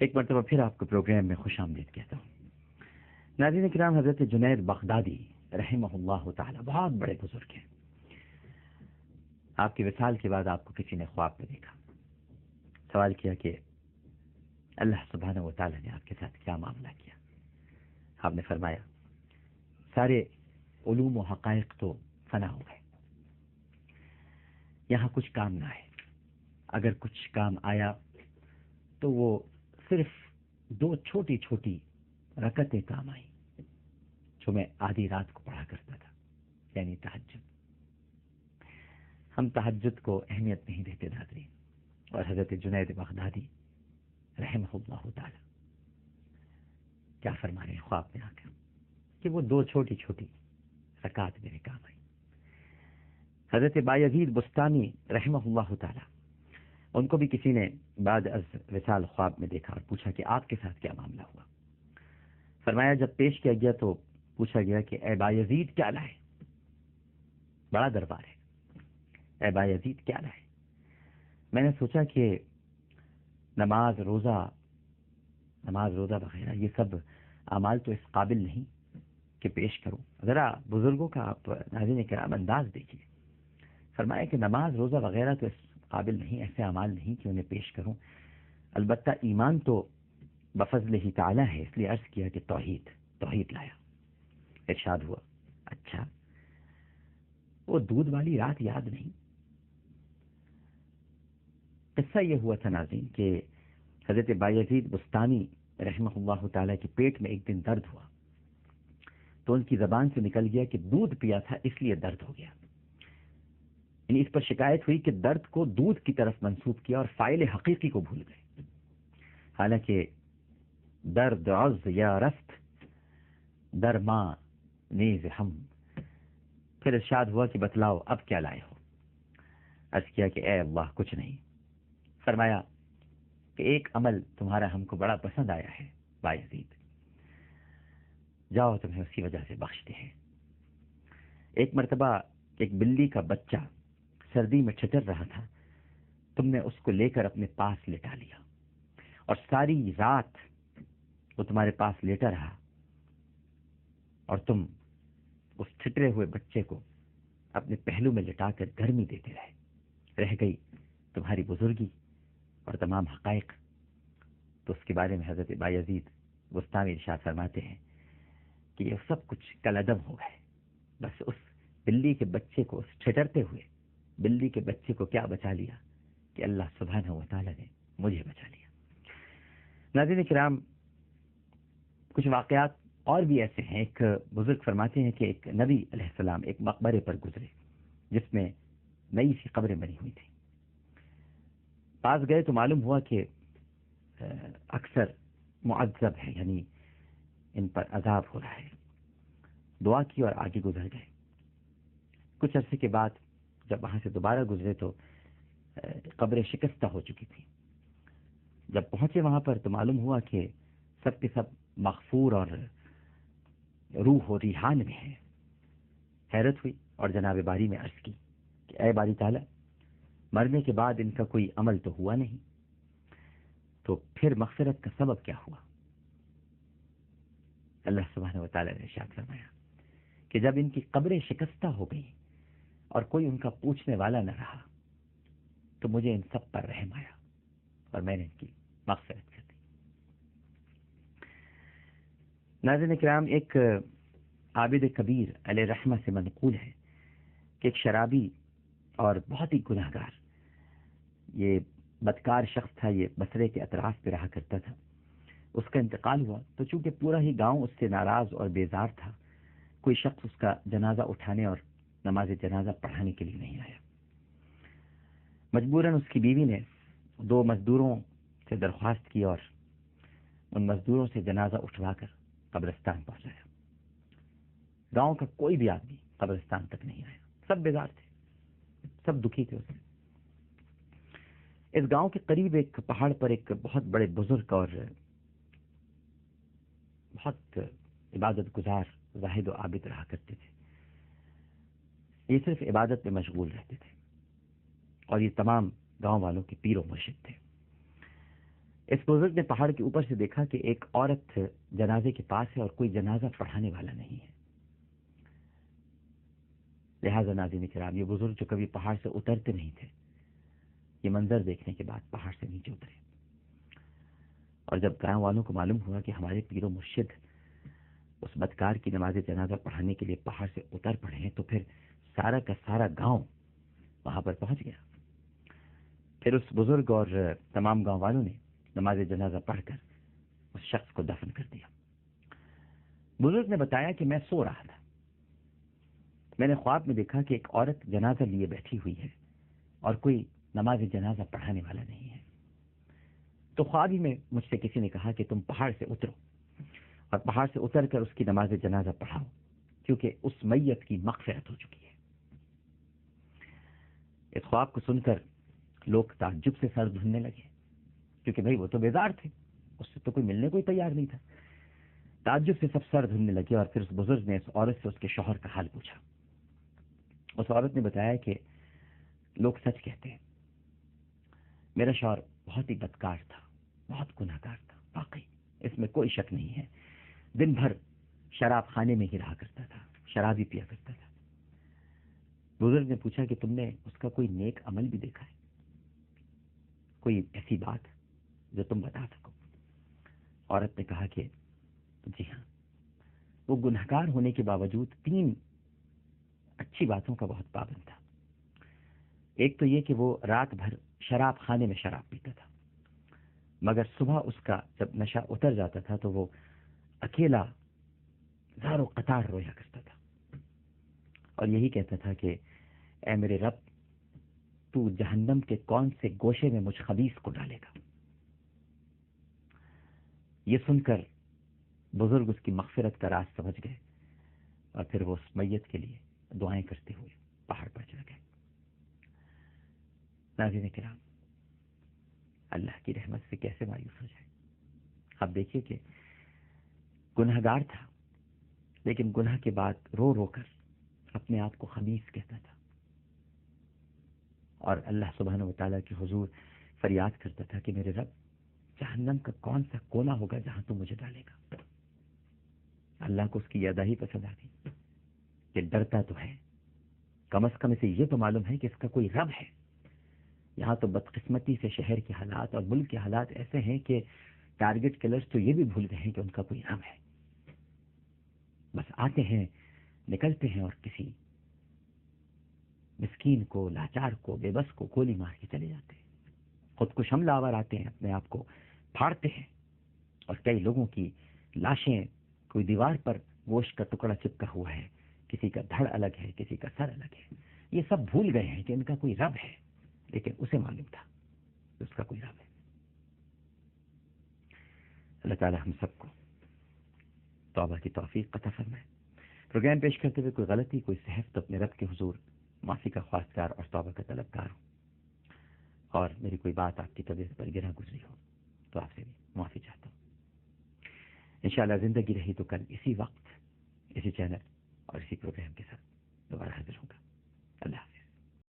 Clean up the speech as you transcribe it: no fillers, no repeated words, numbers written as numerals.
ایک مرتبہ پھر آپ کو پروگرام میں خوش آمدید کہتا ہوں۔ ناظرین کرام، حضرت جنید بغدادی رحمہ اللہ تعالی بہت بڑے بزرگ ہیں۔ آپ کی وصال کے بعد آپ کو کسی نے خواب میں دیکھا، سوال کیا کہ اللہ سبحانہ و تعالی نے آپ کے ساتھ کیا معاملہ کیا؟ آپ نے فرمایا سارے علوم و حقائق تو فنا ہو گئے، یہاں کچھ کام نہ ہے، اگر کچھ کام آیا تو وہ صرف 2 چھوٹی چھوٹی رکعتیں کام آئیں جو میں آدھی رات کو پڑھا کرتا تھا، یعنی تہجد۔ ہم تہجد کو اہمیت نہیں دیتے ناظرین، اور حضرت جنید بغدادی رحمہ اللہ تعالی کیا فرما رہے ہیں خواب میں آ کر کہ وہ 2 چھوٹی چھوٹی رکعت میرے کام آئی۔ حضرت بایزید بستانی رحمہ اللہ تعالی، ان کو بھی کسی نے بعد از وصال خواب میں دیکھا اور پوچھا کہ آپ کے ساتھ کیا معاملہ ہوا؟ فرمایا جب پیش کیا گیا تو پوچھا گیا کہ اے بایزید کیا لائے؟ بڑا دربار ہے، اے بایزید کیا لائے؟ میں نے سوچا کہ نماز روزہ وغیرہ یہ سب اعمال تو اس قابل نہیں کہ پیش کروں۔ ذرا بزرگوں کا آپ ناظرین کرام انداز دیکھیے، فرمایا کہ نماز روزہ وغیرہ تو اس قابل نہیں، ایسے اعمال نہیں کہ انہیں پیش کروں، البتہ ایمان تو بفضل ہی تعالی ہے، اس لیے عرض کیا کہ توحید لایا۔ ارشاد ہوا اچھا وہ دودھ والی رات یاد نہیں؟ قصہ یہ ہوا تھا ناظرین کہ حضرت بایزید بستانی رحمہ اللہ تعالیٰ کے پیٹ میں ایک دن درد ہوا تو ان کی زبان سے نکل گیا کہ دودھ پیا تھا اس لیے درد ہو گیا، یعنی اس پر شکایت ہوئی کہ درد کو دودھ کی طرف منسوب کیا اور فاعل حقیقی کو بھول گئے، حالانکہ درد عز یا رست در ماں نیز ہم۔ پھر ارشاد ہوا کہ بتلاؤ اب کیا لائے ہو؟ عرض کیا کہ اے اللہ کچھ نہیں۔ فرمایا کہ ایک عمل تمہارا ہم کو بڑا پسند آیا ہے بایزید، جاؤ تمہیں اسی وجہ سے بخشتے ہیں۔ ایک مرتبہ ایک بلی کا بچہ سردی میں ٹھٹر رہا تھا، تم نے اس کو لے کر اپنے پاس لٹا لیا اور ساری رات وہ تمہارے پاس لیٹا رہا اور تم اس ٹھٹرے ہوئے بچے کو اپنے پہلو میں لٹا کر گرمی دیتے رہ گئی تمہاری بزرگی اور تمام حقائق۔ تو اس کے بارے میں حضرت بایزید بستانی ارشاد فرماتے ہیں کہ یہ سب کچھ کالعدم ہو گئے، بس اس بلی کے بچے کو، اس ٹھٹرتے ہوئے بلی کے بچے کو کیا بچا لیا کہ اللہ سبحانہ و تعالی نے مجھے بچا لیا۔ ناظرین کرام، کچھ واقعات اور بھی ایسے ہیں۔ ایک بزرگ فرماتے ہیں کہ ایک نبی علیہ السلام ایک مقبرے پر گزرے جس میں نئی سی قبریں بنی ہوئی تھیں، پاس گئے تو معلوم ہوا کہ اکثر معذب ہے، یعنی ان پر عذاب ہو رہا ہے۔ دعا کی اور آگے گزر گئے۔ کچھ عرصے کے بعد جب وہاں سے دوبارہ گزرے تو قبریں شکستہ ہو چکی تھی۔ جب پہنچے وہاں پر تو معلوم ہوا کہ سب کے سب مغفور اور روح و ریحان میں ہیں۔ حیرت ہوئی اور جناب باری میں عرض کی کہ اے باری تعالی، مرنے کے بعد ان کا کوئی عمل تو ہوا نہیں، تو پھر مغفرت کا سبب کیا ہوا؟ اللہ سبحانہ و تعالی نے ارشاد فرمایا کہ جب ان کی قبریں شکستہ ہو گئی اور کوئی ان کا پوچھنے والا نہ رہا تو مجھے ان سب پر رحم آیا اور میں نے ان کی مغفرت کر دی۔ ناظرین کرام، ایک عابد کبیر علیہ رحمہ سے منقول ہے کہ ایک شرابی اور بہت ہی گناہ گار، یہ بدکار شخص تھا، یہ بصرے کے اطراف پہ رہا کرتا تھا۔ اس کا انتقال ہوا تو چونکہ پورا ہی گاؤں اس سے ناراض اور بیزار تھا، کوئی شخص اس کا جنازہ اٹھانے اور نماز جنازہ پڑھانے کے لیے نہیں آیا۔ مجبوراً اس کی بیوی نے 2 مزدوروں سے درخواست کی اور ان مزدوروں سے جنازہ اٹھوا کر قبرستان پہنچایا۔ گاؤں کا کوئی بھی آدمی قبرستان تک نہیں آیا، سب بیزار تھے، سب دکھی تھے اس سے۔ اس گاؤں کے قریب ایک پہاڑ پر ایک بہت بڑے بزرگ اور بہت عبادت گزار زاہد و عابد رہا کرتے تھے۔ یہ صرف عبادت میں مشغول رہتے تھے اور یہ تمام گاؤں والوں کے پیر و مرشد تھے۔ اس بزرگ نے پہاڑ کے اوپر سے دیکھا کہ ایک عورت جنازے کے پاس ہے اور کوئی جنازہ پڑھانے والا نہیں ہے. لہٰذا ناظرین کرام، یہ بزرگ جو کبھی پہاڑ سے اترتے نہیں تھے، یہ منظر دیکھنے کے بعد پہاڑ سے نیچے اترے. اور جب گاؤں والوں کو معلوم ہوا کہ ہمارے پیر و مرشد اس بدکار کی نماز جنازہ پڑھانے کے لیے پہاڑ سے اتر پڑے ہیں، تو پھر سارا کا سارا گاؤں وہاں پر پہنچ گیا. پھر اس بزرگ اور تمام گاؤں والوں نے نماز جنازہ پڑھ کر اس شخص کو دفن کر دیا. بزرگ نے بتایا کہ میں سو رہا تھا، میں نے خواب میں دیکھا کہ ایک عورت جنازہ لیے بیٹھی ہوئی ہے اور کوئی نماز جنازہ پڑھانے والا نہیں ہے. تو خواب ہی میں مجھ سے کسی نے کہا کہ تم پہاڑ سے اترو اور پہاڑ سے اتر کر اس کی نماز جنازہ پڑھاؤ، کیونکہ اس میت کی مغفرت ہو چکی ہے. اس خواب کو سن کر لوگ تعجب سے سر دھننے لگے، کیونکہ بھائی وہ تو بیدار تھے، اس سے تو کوئی ملنے کو تیار نہیں تھا. تعجب سے سب سر دھننے لگے اور پھر اس بزرگ نے اس عورت سے اس کے شوہر کا حال پوچھا. اس عورت نے بتایا کہ لوگ سچ کہتے ہیں، میرا شوہر بہت ہی بدکار تھا، بہت گناہگار تھا، واقعی اس میں کوئی شک نہیں ہے. دن بھر شراب خانے میں ہی رہا کرتا تھا، شراب ہی پیا کرتا تھا. بزرگ نے پوچھا کہ تم نے اس کا کوئی نیک عمل بھی دیکھا ہے، کوئی ایسی بات جو تم بتا سکو؟ عورت نے کہا کہ جی ہاں، وہ گنہگار ہونے کے باوجود 3 اچھی باتوں کا بہت پابند تھا. ایک تو یہ کہ وہ رات بھر شراب خانے میں شراب پیتا تھا، مگر صبح اس کا جب نشہ اتر جاتا تھا تو وہ اکیلا زار و قطار رویا کرتا تھا اور یہی کہتا تھا کہ اے میرے رب، تو جہنم کے کون سے گوشے میں مجھ خبیث کو ڈالے گا؟ یہ سن کر بزرگ اس کی مغفرت کا راز سمجھ گئے اور پھر وہ اس میت کے لیے دعائیں کرتے ہوئے پہاڑ پر چڑھ گئے. ناظرین کرام، اللہ کی رحمت سے کیسے مایوس ہو جائے. آپ دیکھیے کہ گنہگار تھا، لیکن گناہ کے بعد رو رو کر اپنے آپ کو خبیث کہتا تھا اور اللہ سبحانہ و تعالیٰ کے حضور فریاد کرتا تھا کہ میرے رب، جہنم کا کون سا کونا ہوگا جہاں تو مجھے ڈالے گا؟ اللہ کو اس کی یاد ہی پسند آ گئی کہ ڈرتا تو ہے، کم از کم اسے یہ تو معلوم ہے کہ اس کا کوئی رب ہے. یہاں تو بدقسمتی سے شہر کے حالات اور ملک کے حالات ایسے ہیں کہ ٹارگٹ کلرز تو یہ بھی بھول گئے ہیں کہ ان کا کوئی رب ہے. بس آتے ہیں، نکلتے ہیں اور کسی مسکین کو، لاچار کو، بے بس کو گولی مار کے چلے جاتے ہیں. خود کو حملہ آور آتے ہیں، اپنے آپ کو پھاڑتے ہیں اور کئی لوگوں کی لاشیں کوئی دیوار پر گوشت کا ٹکڑا چپکا ہوا ہے، کسی کا دھڑ الگ ہے، کسی کا سر الگ ہے. یہ سب بھول گئے ہیں کہ ان کا کوئی رب ہے، لیکن اسے معلوم تھا کہ اس کا کوئی رب ہے. اللہ تعالی ہم سب کو توبہ کی توفیق عطا فرمائے. پروگرام پیش کرتے ہوئے کوئی غلطی، کوئی سہو تو اپنے رب کے حضور معافی کا خواستگار اور توبہ کا طلبگار ہوں، اور میری کوئی بات آپ کی طبیعت پر گرا گزری ہو تو آپ سے بھی معافی چاہتا ہوں. انشاءاللہ زندگی رہی تو کل اسی وقت، اسی چینل اور اسی پروگرام کے ساتھ دوبارہ حاضر ہوں گا.